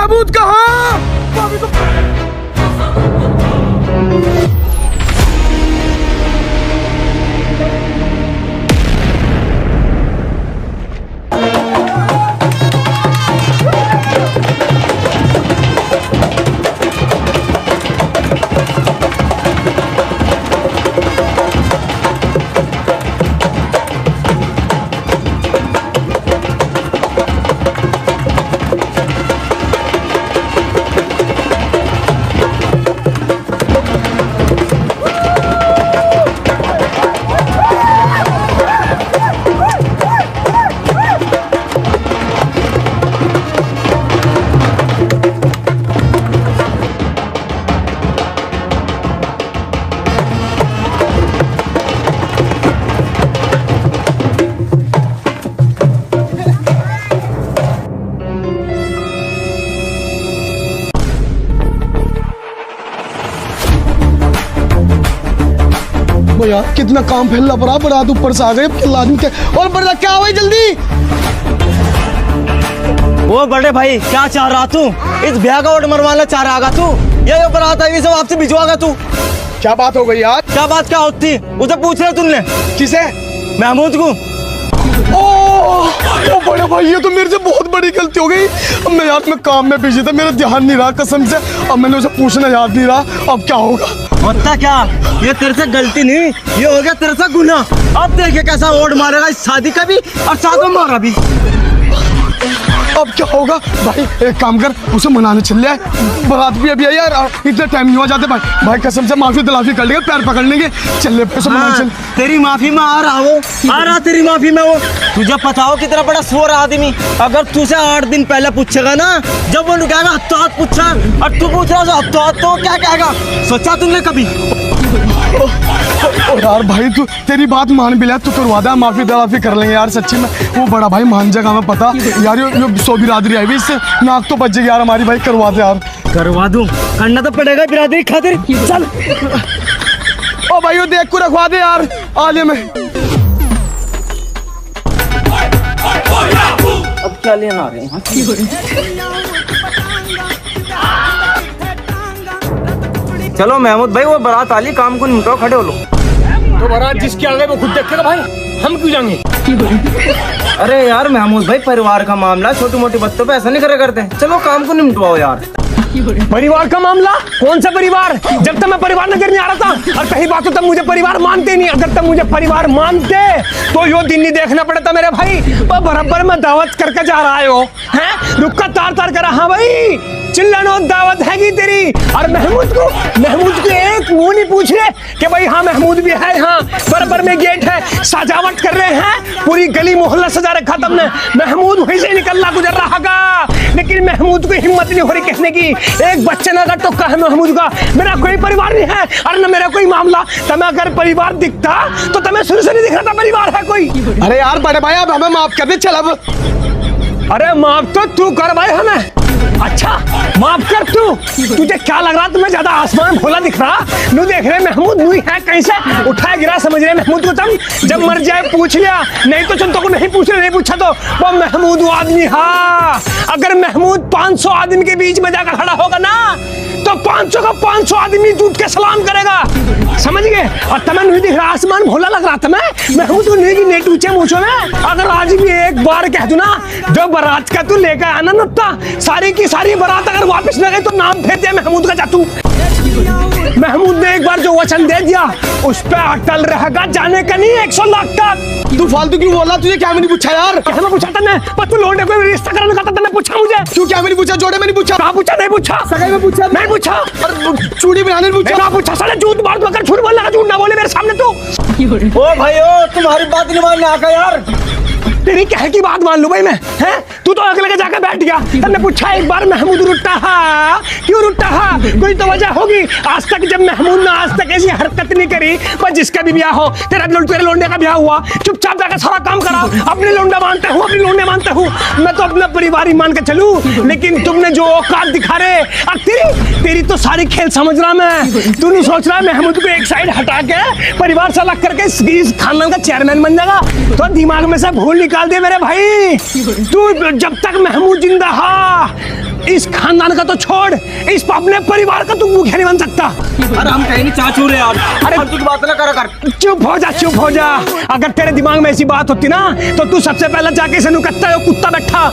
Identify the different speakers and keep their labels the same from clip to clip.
Speaker 1: महमूद कहाँ? यार कितना काम फैला पड़ा, बारात ऊपर से आ गए, आदमी के और बड़ा क्या हुआ जल्दी।
Speaker 2: वो बड़े भाई क्या चाह रहा तू? इस ब्याह का वोट मरवाना चाह रहा तू? ये बारात आई सब आपसे भिजवागा तू?
Speaker 1: क्या बात हो गई यार?
Speaker 2: क्या बात क्या होती? उसे पूछ रहे तुमने?
Speaker 1: किसे?
Speaker 2: महमूद को।
Speaker 1: ओ बड़े भाई ये तो मेरे से बहुत बड़ी गलती हो गई। अब मैं यार मैं काम में बिजी था, मेरा ध्यान नहीं रहा कसम से। अब मैंने उसे पूछना याद नहीं रहा, अब क्या होगा?
Speaker 2: होता क्या? ये तेरे से गलती नहीं, ये हो गया तेरे से गुनाह। अब देखिए कैसा वोट मारेगा इस शादी का भी और साथ में मारा भी।
Speaker 1: अब क्या होगा भाई? एक काम कर, उसे मनाने चल ले, बारात भी अभी आई यार, इतना टाइम नहीं हो जाते भाई। भाई कसम से माफी दिलाफी कर लेंगे, पैर पकड़ लेंगे, चल ले उसे मनाने चल।
Speaker 2: तेरी माफी में आ रहा वो, आ रहा तेरी माफी में वो। तुझे पता हो कितना बड़ा स्वर आदमी, अगर तुझे 8 दिन पहले पूछेगा ना, जब वो कहेगा हत्तो हाथ पूछा और तू पूछ रहा हत्तो हाथ, तो क्या कहेगा? सोचा तुमने कभी?
Speaker 1: यार भाई तू तेरी बात मान भी ले, तू करवा दे, माफी दिलाफी कर लेंगे यार सच्ची में। वो बड़ा भाई मान जाएगा, हमें पता यार। ये सो बिरादरी आई हुई, इससे नाक तो बच जाएगी यार हमारी। भाई करवा दे यार।
Speaker 2: करवा दूं, करना तो पड़ेगा बिरादरी खातिर। चल
Speaker 1: ओ भाई वो देख को रखवा दे यार आले में।
Speaker 2: अब क्या लेना आ रहे हैं? चलो महमूद भाई वो बारात आली, काम को निपटाओ, खड़े हो लो।
Speaker 3: तो बारात जिसके आगे वो खुद देखेगा भाई, हम क्यों जाएंगे?
Speaker 2: अरे यार महमूद भाई परिवार का मामला, छोटी मोटी बातों पे ऐसा नहीं करे करते। चलो काम को निपटवाओ यार।
Speaker 3: परिवार का मामला? कौन सा परिवार? जब तक मैं परिवार नजर नहीं आ रहा था, और कहीं बात हो तब मुझे परिवार मानते नहीं। अगर तब मुझे परिवार मानते तो यो दिन नहीं देखना पड़ता मेरे भाई। वो बराबर में दावत करके जा रहा है, हैं? रुका तार तार करा। हाँ भाई चिल्लानो दावत हैगी तेरी। और महमूद को एक मुंह नहीं पूछ रहे कि भाई हाँ महमूद भी है, हाँ बराबर में गेट है, सजावट कर रहे हैं, पूरी गली मोहल्ला सजा रखा तुमने। महमूद वहीं से निकलना गुजर रहा का, लेकिन महमूद को हिम्मत नहीं हो रही कहने की। एक बच्चे ना का टोका है महमूद का, मेरा कोई परिवार नहीं है और न मेरा कोई मामला। तुम्हें अगर परिवार दिखता तो तुम्हें शुरू से नहीं दिख रहा था परिवार है कोई।
Speaker 1: अरे यार बड़े भाई अब हमें माफ कर दे, चल अब।
Speaker 3: अरे माफ तो तू कर भाई हमें। अच्छा माफ कर तू। तुझे क्या लग रहा? तुम्हें ज्यादा आसमान भोला दिख रहा? नू देख रहे महमूद नू है कहीं से उठाया गिरा समझ रहे महमूद को तुम? जब मर जाए पूछ लिया, नहीं तो चंदो को नहीं पूछ रहे, नहीं पूछा तो वो महमूद वो आदमी। हाँ अगर महमूद 500 आदमी के बीच में जाकर खड़ा होगा ना, तो 500 का 500 आदमी टूट के सलाम करेगा, समझ गए? और तुम्हें नहीं दिख रहा? आसमान भोला लग रहा तुम्हें? महमूद को नहीं की नेट ऊंचे मूछों में। अगर आज भी एक बार कह दूं ना, जो बारात का तू लेकर आना नत्ता, सारी की सारी बारात अगर वापस न गई तो नाम फेर दे महमूद का जातू। महमूद ने एक बार जो वचन दे दिया उस पर अटल रहेगा, जाने का नहीं 100 लाख तक।
Speaker 1: तू फालतू क्यों बोला? तुझे क्या नहीं पूछा यार?
Speaker 3: क्या मैं पूछा तने? पर तू लौंडे को रिश्ता कराने का तने पूछा मुझे?
Speaker 1: क्यों क्या नहीं पूछा? जोड़े में नहीं पूछा?
Speaker 3: कहाँ पूछा? नहीं पूछा।
Speaker 1: सगाई में पूछा?
Speaker 3: नहीं पूछा।
Speaker 1: चूड़ी बनाने में पूछा?
Speaker 3: कहाँ पूछा? साले झूठ बात मगर झूठ बोल लगा, झूठ ना बोले मेरे सामने तू।
Speaker 2: ओ भाई ओ तुम्हारी बात नहीं मानने आका यार।
Speaker 3: तेरी कह की बात मान लूं भाई मैं, हैं? तू तो अगले के जाकर बैठ गया। तूने पूछा एक बार महमूद रुट्टा हा? क्यों रुट्टा हा? कोई तो वजह होगी। आज तक जब महमूद ने आज तक ऐसी हरकत नहीं करी, पर जिसका भी ब्याह हो, तेरे लोंडे का ब्याह हुआ, चुपचाप जाकर सारा काम करा। अपने लोंडा मानते हूँ, अपने लोंडे मानते हूँ, मैं तो अपना परिवार ही मान के चलूं। लेकिन तुमने जो औकात दिखा रहे, अब तेरी तो सारी खेल समझ रहा मैं। तू नहीं सोच रहा महमूद को एक साइड हटा के परिवार से अलग करके इस खानदान का चेयरमैन बन जाएगा? तो दिमाग में से भूल निकाल दे मेरे भाई। तू जब तक महमूद जिंदा हा, इस खानदान का तो छोड़, इस अपने परिवार का तू मुखिया नहीं बन सकता।
Speaker 2: अरे हम कहीं नहीं चाचू रे यार।
Speaker 3: अरे
Speaker 2: फालतू की बात ना करा कर।
Speaker 3: चुप हो जा, चुप हो जा। अगर तेरे दिमाग में ऐसी बात होती ना तो तू सबसे पहले जाके इसे नुकत्ता है, कुत्ता बैठा।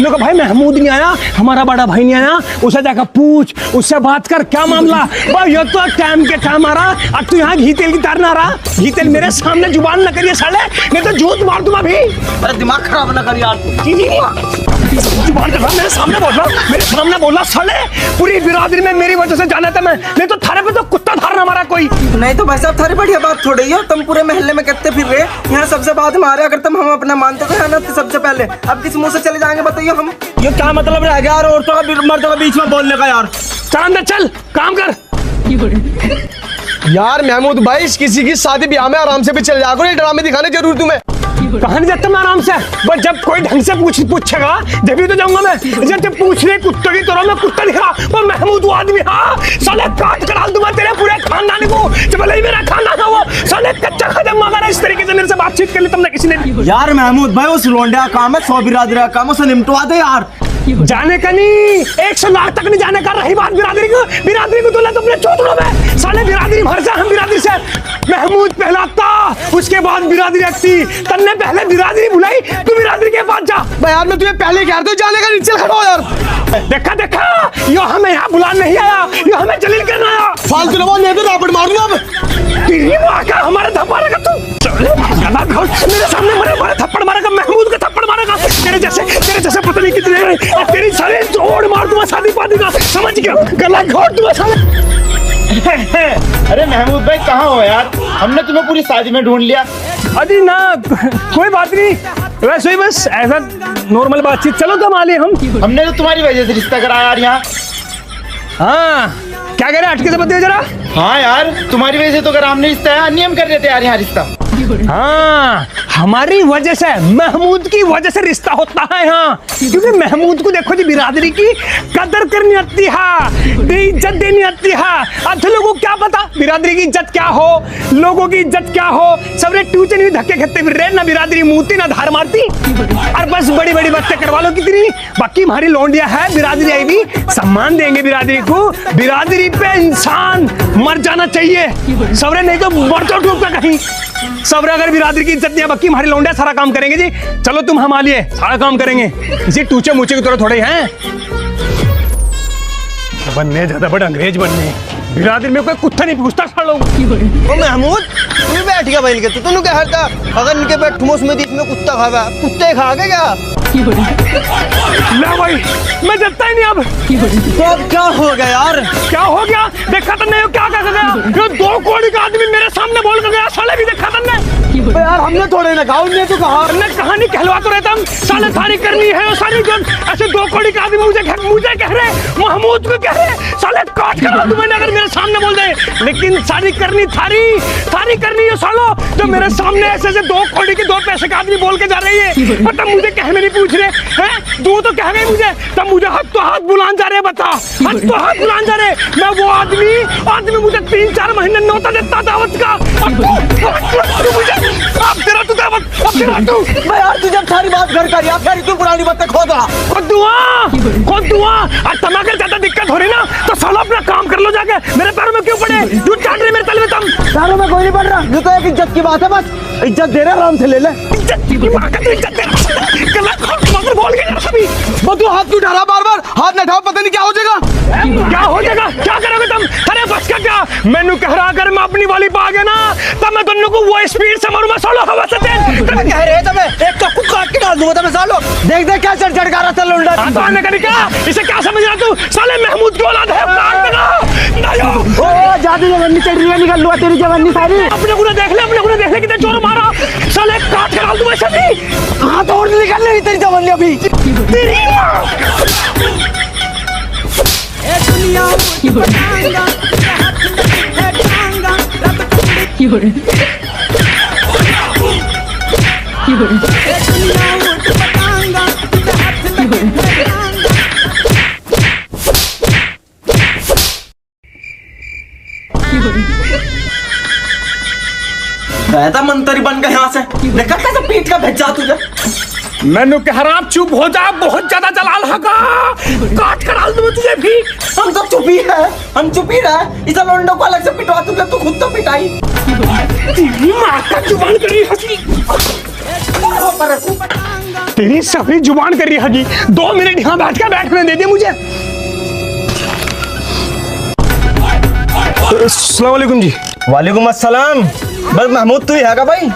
Speaker 3: लोग भाई महमूद नहीं आया, हमारा बड़ा भाई नहीं आया, उसे जाकर पूछ, उससे बात कर, क्या मामला भाई। ये तो टाइम के टाइम आ रहा, अब तू यहाँ घी तेल की तार ना रहा। घी तेल मेरे सामने जुबान न करिए साले, नहीं तो जूत मार दूंगा भी।
Speaker 2: अरे दिमाग खराब ना कर यार।
Speaker 3: जुबान कर रहा, मेरे सामने बोल रहा, मेरे सामने बोला साले। पूरी बिरादरी में मेरी वजह से जाना था मैं, नहीं तो थारे पे तो कुत्ता धारना मारा कोई।
Speaker 2: नहीं तो भाई साहब थारी बढ़िया बात थोड़ी है, तुम पूरे महल्ले में कहते फिर रहे यहाँ सबसे बाद में आ रहे। अगर तुम हम अपना मानते थे ना तो सबसे पहले, अब किस मुंह से चले जाएंगे बताइए हम। ये क्या मतलब रह गया यार औरतों का मर्दों के बीच में बोलने का यार।
Speaker 3: चल अंदर चल, काम कर।
Speaker 1: यार महमूद भाई, किसी की शादी ब्याह में आराम से भी चल जाओ, ये ड्रामे दिखाने जरूर तुम्हें।
Speaker 3: कहां नहीं जाता मैं आराम से, बस जब कोई ढंग से पूछेगा जब तो जाऊंगा मैं। जब पूछ रहे कुत्ते की तरह मैं कुत्ता दिख रहा, वो महमूद वो आदमी, हाँ साले काट कर डाल दूंगा तेरे पूरे खानदान को। जब भले ही मेरा खानदान है वो साले कच्चा खत्म अगर इस तरीके से मेरे से बातचीत कर ली तुमने किसी ने।
Speaker 2: यार महमूद भाई उस लोंडा काम है, 100 बिरादरी का काम, उसे निपटवा दे यार।
Speaker 3: जाने का नहीं, 100 लाख तक नहीं जाने का। रही बात बिरादरी को तो तुमने चौथड़ों में साले बिरादरी भर से, हम बिरादरी से महमूद पहलाता, उसके बाद बिरादरी रखती। तन्ने पहले बिरादरी बुलाई, तू बिरादरी के पास जा।
Speaker 1: भाई यार मैं तुम्हें पहले कह रहा था जाने का, नीचे खड़ा हो यार।
Speaker 3: देखा यो हमें यहाँ बुलाने नहीं आया, यो हमें जलील करना आया।
Speaker 1: फालतू ना बोल, नहीं तो रापट मार दूंगा अब।
Speaker 3: तेरी माँ का हमारे थप्पड़ मारेगा तू। गला घोट, मेरे सामने मरे थप्पड़ मारेगा, महमूद का थप्पड़ मारेगा। तेरे जैसे पता नहीं कितने हैं, और तेरी सारे जोड़ मार दूंगा शादी पादी का, समझ गया। गला घोट दूंगा साले।
Speaker 4: अरे महमूद भाई कहाँ हो यार, हमने तुम्हें पूरी शादी में ढूंढ लिया।
Speaker 3: अरे ना कोई बात नहीं, वैसे ही बस ऐसा नॉर्मल बातचीत। चलो तो मालिए
Speaker 4: हमने तो तुम्हारी वजह से रिश्ता कराया यार यहाँ।
Speaker 3: हाँ क्या कह रहे, हटके से बताइए जरा।
Speaker 4: हाँ यार तुम्हारी वजह से तो अगर हमने रिश्ता है, नियम कर रहे थे यार यहाँ रिश्ता।
Speaker 3: हाँ हमारी वजह से, महमूद की वजह से रिश्ता होता है यहाँ। क्योंकि महमूद को देखो जी, बिरादरी की कदर करनी आती है, इज्जत देनी आती है। अब लोगों को क्या पता बिरादरी की इज्जत क्या हो, लोगों की इज्जत क्या हो। सबरे ट्यूशन भी धक्के खेते फिर रहे, ना बिरादरी मूती ना धार मारती, और बस बड़ी बड़ी बातें करवा लो कितनी। बाकी हमारी लौंडिया है, बिरादरी आई भी सम्मान देंगे बिरादरी को। बिरादरी पे इंसान मर जाना चाहिए सबरे, नहीं तो मर जाओ डूब का कहीं सबरे। अगर बिरादरी की इज्जत नहीं है, बाकी हमारी लौंडिया सारा काम करेंगे जी। चलो तुम हम आलिए, सारा काम करेंगे, इसी टूचे मूचे की तरह थोड़े हैं। बनने ज्यादा बड़ा अंग्रेज बनने, बिरादरी में कोई कुत्ता नहीं पूछता सारे लोग।
Speaker 2: ओ महमूद तू बैठ गया बैल के, तू क्या करता? अगर इनके बैठूं उसमें इसमें कुत्ता खावा, कुत्ते खा के क्या?
Speaker 3: ना भाई मैं जतता ही नहीं अब।
Speaker 2: तो अब क्या हो गया यार?
Speaker 3: क्या हो गया देखा तुमने, क्या कर गया? ये 2 करोड़ का आदमी मेरे सामने बोल कर गया, साले भी देखा तुमने।
Speaker 1: यार हमने थोड़े ना कहा, उन्हें तो कहा।
Speaker 3: कहानी कहलवा तो रहता हम, साले थारी करनी है सारी जो ऐसे 2 करोड़ का आदमी मुझे कह रहे, महमूद को कह रहे, साले काट कर तुम्हें अगर मेरे सामने बोल दे। लेकिन सारी करनी थारी करनी है सालो, जो मेरे सामने ऐसे 2 करोड़ की 2 पैसे का आदमी बोल के जा रही है। मतलब मुझे कहने नहीं पूछ रहे हैं, दो तो कह गए मुझे, तब मुझे हाथ तो हाथ बुलान जा रहे। बता हाथ तो हाथ बुलान जा रहे। मैं वो आदमी मुझे 3-4 महीने नौता देता दावत का। अब तेरा तू दावत, अब तेरा तू।
Speaker 2: मैं यार तू जब सारी बात घर कर यार, फिर तू पुरानी बातें खोद रहा।
Speaker 3: खुद दुआ और तमाके ज्यादा दिक्कत हो रही ना तो साला अपना काम कर लो जाके। मेरे पैरों में क्यों पड़े, तू चाट रही मेरे तल में तुम।
Speaker 2: पैरों में कोई नहीं पड़ रहा, ये तो एक इज्जत की बात है, बस इज्जत दे रहा, आराम से ले ले।
Speaker 3: इज्जत की मां का, तू इज्जत दे रहा बोल के जरा सभी।
Speaker 1: वो तू हाथ क्यों उठा रहा, बार हाथ न उठाओ, पता नहीं क्या हो जाएगा।
Speaker 3: क्या हो जाएगा, क्या करोगे तुम? अरे बस का क्या, मैंने कह रहा अगर मैं अपनी वाली पा गया ना तब मैं दोनों को वो स्पीड से मारूंगा सालो, हवा से तेज।
Speaker 2: तुम कह रहे तुम्हें एक तो कुछ काट के डाल दूंगा तुम्हें सालो। देख क्या चढ़ का रहा था लौंडा।
Speaker 3: तो आने का निकला, इसे क्या समझ रहा तू? साले महमूद की औलाद है, काट देगा।
Speaker 2: ओ जादू जवानी चढ़ रही है, निकल लुआ तेरी जवानी सारी।
Speaker 3: अपने को देख ले कितने जोर मारा, साले काट के डाल दूंगा सभी।
Speaker 2: हाथ और निकल रही तेरी जवानी अभी।
Speaker 3: तेरी मां
Speaker 2: बैठा मंत्री बन गया यहाँ से, देखा कैसे पीठ का भेजा तुझे।
Speaker 3: मैंने कह रहा चुप हो जा, बहुत ज्यादा जलाल हगा, काट कर डाल दूं तुझे भी।
Speaker 2: हम तो चुप ही है, हम चुप ही रहे। इस लोंडो को अलग से पिटवा तू, जब तू खुद तो पिटाई।
Speaker 3: तेरी माँ का जुबान करी हगी, तेरी सफरी जुबान करी हगी। 2 मिनट यहाँ बैठने दे दे मुझे। अस्सलाम वालेकुम जी।
Speaker 2: वालेकुम अस्सलाम। बस महमूद तू ही है का भाई?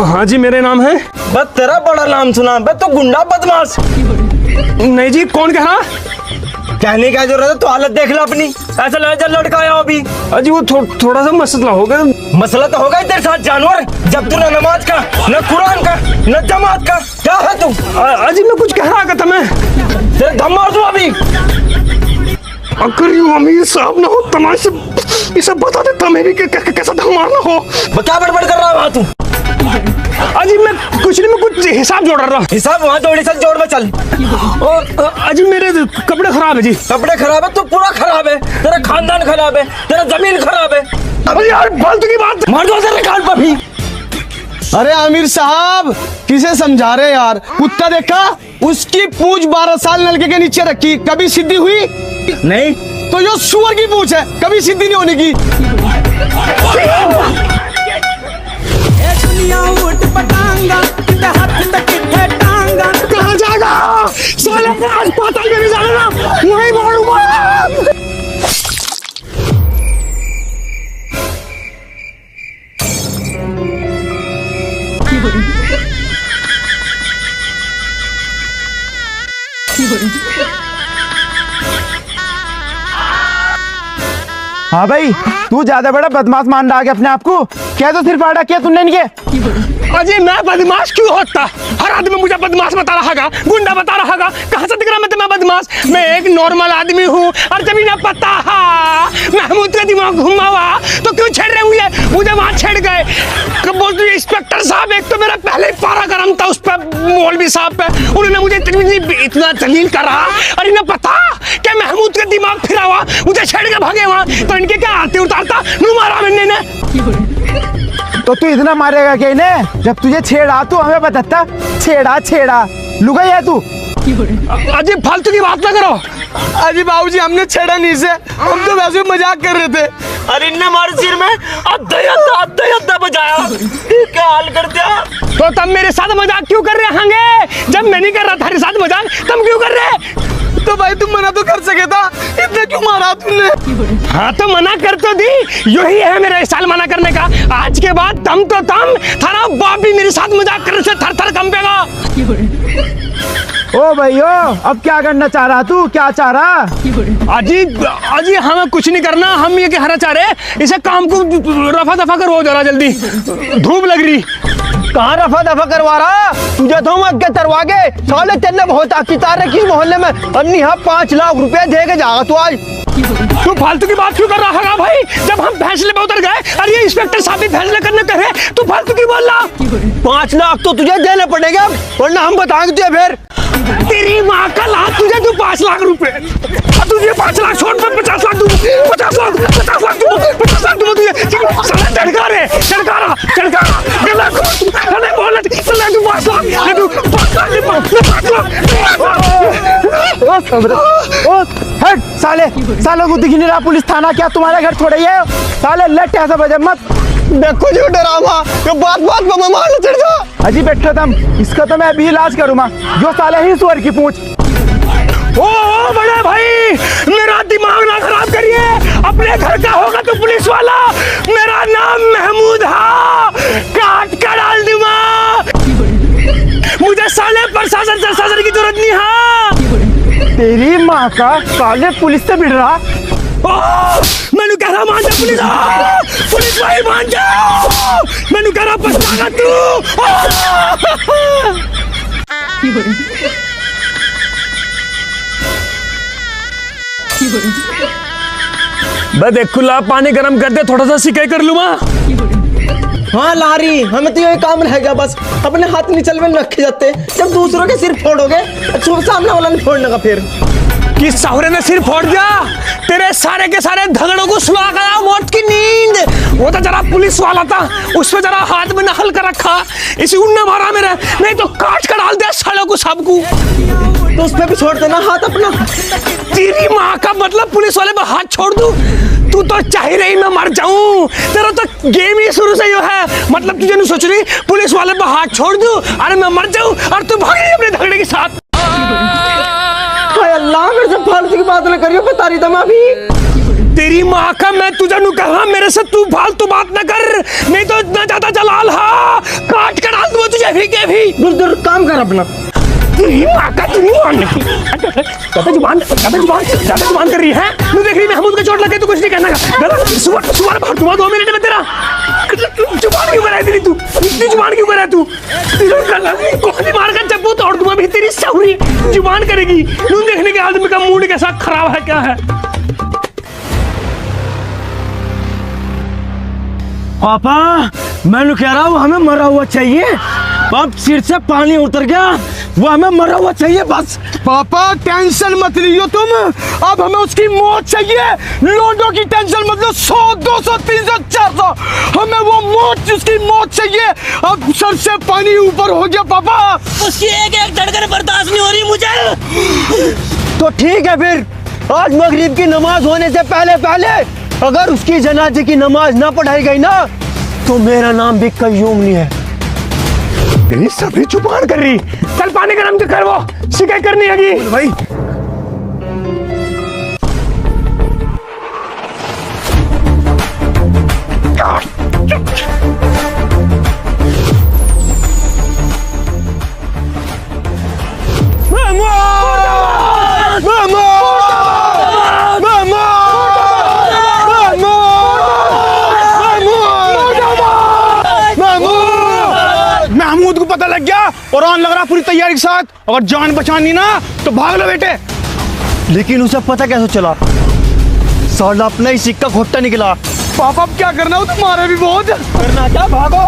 Speaker 3: हाँ जी मेरे नाम है।
Speaker 2: बस तेरा बड़ा नाम सुना, बस तो गुंडा बदमाश।
Speaker 3: नहीं जी, कौन कह रहा?
Speaker 2: कहने का जरूरत है, तो हालत देख लो अपनी। ऐसा लड़का लड़का आया अभी।
Speaker 3: अजी वो थोड़ा सा मसला हो गया।
Speaker 2: मसला तो होगा ही तेरे साथ जानवर, जब तू न नमाज का, न कुरान का, न जमात का। क्या है तू?
Speaker 3: अजी मैं कुछ कह रहा था, मैं
Speaker 2: तेरे धम मार दूं अभी।
Speaker 3: अगर यूं अमीर साहब ना हो तमाशे ये सब बता देता मैं भी कैसा धम मारना हो।
Speaker 2: क्या बड़बड़ कर रहा है वहाँ तू?
Speaker 3: अजी मैं कुछ नहीं, मैं कुछ हिसाब जोड़ रहा।
Speaker 2: हिसाब वहाँ जोड़ी, चल जोड़ में चल।
Speaker 3: अजी मेरे कपड़े खराब है जी।
Speaker 2: कपड़े खराब है? तू पूरा खराब है, तेरा खानदान खराब है, तेरा जमीन खराब है।
Speaker 3: अरे यार फालतू की बात
Speaker 2: मार दो तेरे कान पर भी।
Speaker 1: अरे आमिर साहब किसे समझा रहे यार? कुत्ता देखा, उसकी पूंछ 12 साल नलके के नीचे रखी, कभी सीधी हुई
Speaker 2: नहीं?
Speaker 1: तो यो सुअर की पूंछ है, कभी सीधी नहीं होने की।
Speaker 3: कहाँ जाएगा साले? आज पाताल में नहीं जाना ना, वहीं मारूंगा।
Speaker 5: हाँ भाई, तू ज्यादा बड़ा बदमाश मान रहा है अपने आप को। क्या तो सिर्फ आड़ा किया तूने इनके?
Speaker 3: अजी मैं बदमाश क्यों होता? हर आदमी मुझे बदमाश बता रहा है, गुंडा बता रहा है। कहाँ से दिख रहा मैं बदमाश? मैं एक नॉर्मल आदमी हूँ। और जब इन्हें पता है महमूद का दिमाग घुमा हुआ तो क्यों छेड़ रहे हुए मुझे? वहां छेड़ गए। कब बोलते इंस्पेक्टर साहब, एक तो मेरा पहले ही पारा गर्म था उस पर, मौलवी साहब पे। उन्होंने मुझे इतना जलील करा और इन्हें पता कि महमूद का दिमाग फिरा हुआ, मुझे छेड़ के भागे वहां। तो इनके क्या आते उतारता नू मारा मैंने ने।
Speaker 5: तो तू इतना मारेगा क्या इन्हें? जब तुझे छेड़ा तो हमें बताता। छेड़ा लुगाई है तू।
Speaker 3: अजी फालतू की बात ना करो।
Speaker 1: अजी बाबूजी हमने छेड़ा नहीं से, हम तो वैसे ही मजाक कर रहे थे।
Speaker 2: अरे इनने हमारे सिर में अद्धा बजाया, क्या हाल कर दिया।
Speaker 3: तो तब मेरे साथ मजाक क्यों कर रहे होंगे? जब मैं नहीं कर रहा था तेरे साथ मजाक, तुम क्यों कर रहे?
Speaker 1: तो भाई तुम मना तो कर सके था, इतना क्यों मारा तुमने?
Speaker 3: हाँ तो मना कर तो दी, यही है मेरा स्टाइल मना करने का। आज के बाद तम थारा बाप भी मेरे साथ मजाक करने से थर थर कंपेगा।
Speaker 5: ओ भाई ओ, अब क्या करना चाह रहा तू? क्या चाह रहा?
Speaker 3: अजी हमें कुछ नहीं करना, हम ये कहना चाह रहे इसे काम को रफा दफा करो जरा जल्दी, धूप लग रही।
Speaker 5: कहाँ रफा दफा करवा रहा? तुझे तो हम अगे तरवा के साले, तेने बहुत आकितार रखी मोहल्ले में। अन्नी हाँ 5 लाख रुपए दे के जागा तू आज।
Speaker 3: तू फालतू की बात क्यों कर रहा है भाई? जब हम फैसले पे उतर गए और ये इंस्पेक्टर साहब भी फैसले करने कहे, तू फालतू की बोल रहा?
Speaker 5: 5 लाख तो तुझे देने पड़ेगा, वरना हम बताएंगे तुझे फिर।
Speaker 3: तेरी माँ का लाख तुझे तू 5 लाख रुपए, तुझे 5 लाख छोड़ पर 50 लाख दूँ, 50 लाख दूँ तुझे। साला चढ़का रहे, गला अरे बोल तू 5 लाख।
Speaker 5: हट सालों को दिख नहीं रहा पुलिस थाना क्या तुम्हारा घर थोड़ा ही है? साले लट ऐसा बजे मत
Speaker 1: देखो जो डरावा, ये बात पर मारने चढ़ जा।
Speaker 5: अजी बैठो तुम, इसका तो मैं अभी इलाज करूँगा। जो साले ही सुअर की पूंछ।
Speaker 3: ओ बड़े भाई, मेरा दिमाग ना खराब करिए, अपने घर का होगा तो पुलिस वाला। मेरा नाम महमूद है, काट कर डाल दूंगा। मुझे साले प्रशासन की जरूरत नहीं है।
Speaker 5: तेरी माँ का साले पुलिस से भिड़ रहा।
Speaker 3: मैंने कह रहा मान जा पुलिस भाई मान जा। मैंने कह रहा पछताना तू। देख खुला पानी गरम कर दे, थोड़ा सा सिकाई कर लूँ।
Speaker 2: हाँ लारी, हमें तो यही काम रहेगा बस, अपने हाथ नीचे में रखे जाते। जब दूसरों के सिर फोड़ोगे, सामने वाला नहीं फोड़ने का फिर।
Speaker 3: कि सहुरे ने सिर फोड़ दिया, तेरे सारे के सारे झगड़ों को सुला गया मौत की नींद। वो तो जरा पुलिस वाला था, उसमें जरा हाथ में नकल कर रखा, इसी उन्ने मारा मेरे, नहीं तो काट कर डाल दिया सालों को सबको।
Speaker 2: तो उस पे भी छोड़ देना हाथ अपना।
Speaker 3: तेरी माँ का मतलब पुलिस वाले पे हाथ छोड़ दूं? तू तो चाह रही मैं मर जाऊं, तेरा तो गेम ही शुरू से यो है। मतलब तुझे नहीं सोच रही पुलिस वाले पे हाथ छोड़ दूं, अरे मैं मर जाऊं और तू भाग रही अपने झगड़े के साथ।
Speaker 2: हाय अल्लाह, मेरे से फालतू की बात ना करियो, बता रही था मैं अभी।
Speaker 3: तेरी माँ का मैं तुझे नु कहा मेरे से तू फालतू बात न कर, नहीं तो इतना ज्यादा जलाल हा काट कर डाल दूंगा तुझे भी।
Speaker 2: दूर दूर काम कर अपना।
Speaker 3: तेरी माँ का तेरी मारने की ज्यादा जुबान कर रही है। तू देख रही महमूद का चोट लगे तो कुछ नहीं कहना का। सुबह 2 मिनट में तेरा जुबान क्यों कराई तेरी, तू इतनी जुबान क्यों करा तू? कोहली मार कर जब वो तोड़ दूंगा भी, तेरी सहुरी जुबान करेगी। तू देखने के आदमी का मूड कैसा खराब है क्या है।
Speaker 2: पापा मैं कह रहा हूँ हमें मरा हुआ चाहिए, अब सिर से पानी उतर गया, वो हमें मरा हुआ चाहिए बस।
Speaker 1: पापा टेंशन मत लियो तुम, अब हमें उसकी मौत चाहिए। लोडो की टेंशन मतलब 100, 200, 300, 400, हमें वो मौत, उसकी मौत चाहिए। अब सर से पानी ऊपर हो गया पापा,
Speaker 2: उसकी एक धड़कन बर्दाश्त नहीं हो रही मुझे।
Speaker 5: तो ठीक है फिर, आज मगरिब की नमाज होने से पहले अगर उसकी जनाजे की नमाज ना पढ़ाई गई ना, तो मेरा नाम भी कय्यूम नहीं है।
Speaker 3: तेरी सभी जुबान कर रही, चल पानी गरम तो कर, वो शिकायत करनी है भाई।
Speaker 4: महमूद को पता लग गया और ऑन लग रहा पूरी तैयारी के साथ, अगर जान बचानी ना तो भाग लो बेटे।
Speaker 5: लेकिन उसे पता कैसे चला? साला अपना ही सिक्का खोटा निकला।
Speaker 1: पापा अब क्या करना हो, तुम्हारे भी बहुत
Speaker 5: करना क्या, भागो।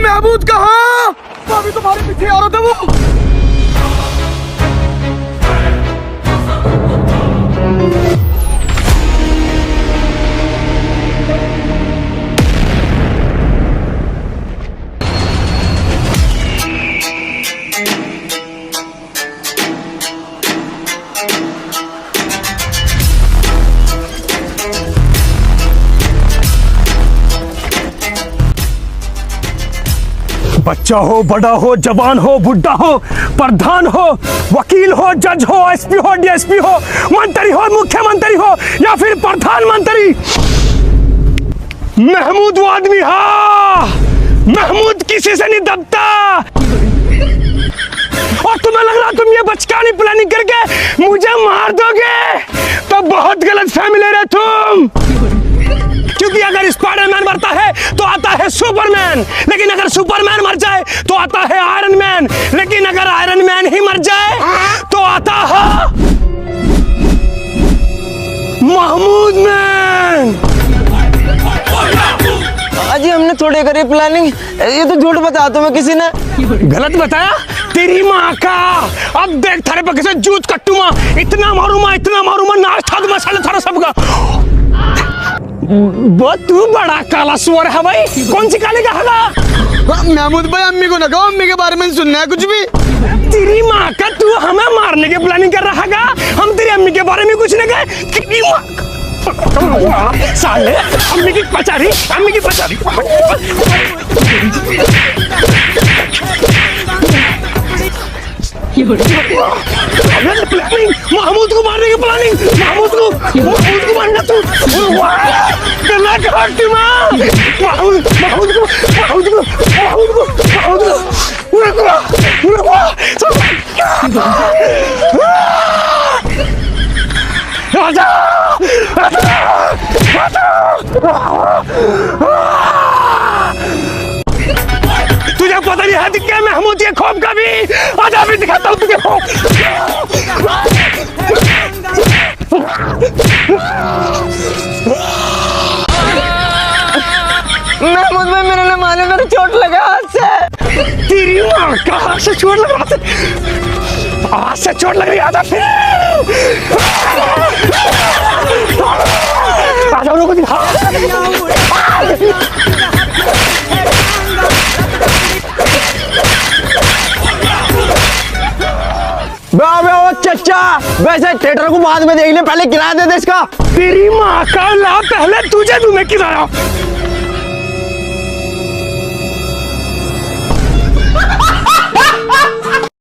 Speaker 1: महमूद कहाँ? अभी तुम्हारे पीछे आ रहा था वो।
Speaker 3: बच्चा हो, बड़ा हो, जवान हो, बुढ़ा हो, प्रधान हो, वकील हो, जज हो, एसपी हो, डीएसपी हो, मंत्री हो, मुख्यमंत्री हो या फिर प्रधानमंत्री, महमूद वो आदमी हा। महमूद किसी से नहीं दबता। और तुम्हें लग रहा तुम ये बचकानी प्लानिंग करके मुझे मार दोगे, तो बहुत गलत फहमी ले रहे तुम। क्योंकि अगर स्पाइडरमैन मरता है तो आता है सुपरमैन, लेकिन अगर सुपरमैन मर जाए तो आता है आयरन मैन, लेकिन अगर आयरन मैन ही मर जाए तो आता है महमूद मैन।
Speaker 2: अजी हमने थोड़ी करी प्लानिंग, ये तो झूठ बताया तुम्हें किसी ने।
Speaker 3: गलत बताया तेरी माँ का। अब देख थारे पर कैसे जूत कट्टूमा, इतना मारूंगा नाश था मसाले थारा सबका। वो तू बड़ा काला सुअर है भाई, कौन सी काले का हला?
Speaker 1: महमूद भाई अम्मी को ना कहो, अम्मी के बारे में सुनना है कुछ भी।
Speaker 3: तेरी माँ का, तू हमें मारने की प्लानिंग कर रहा है? हम तेरी अम्मी के बारे में कुछ नहीं कहे। तेरी माँ साले, अम्मी की पचारी। प्लानिंग महमूद को मारने की प्लानिंग, महमूद को मारना तू। राजा तुझे पता नहीं है क्या महमूद ये खौफ का भी। आज अभी दिखाता हूँ तुझे खौफ।
Speaker 2: महमूद भाई मेरे ने मारे, मेरे चोट लगा हाथ से।
Speaker 3: तेरी माँ का हाथ से चोट लगा, हाथ से चोट लग रही। आजा फिर, आजा उनको दिखा।
Speaker 5: चचा वैसे थिएटर को बाद में देख ले, पहले किराया दे दे इसका।
Speaker 3: तेरी माँ का ला, पहले तुझे दूं मैं किराया।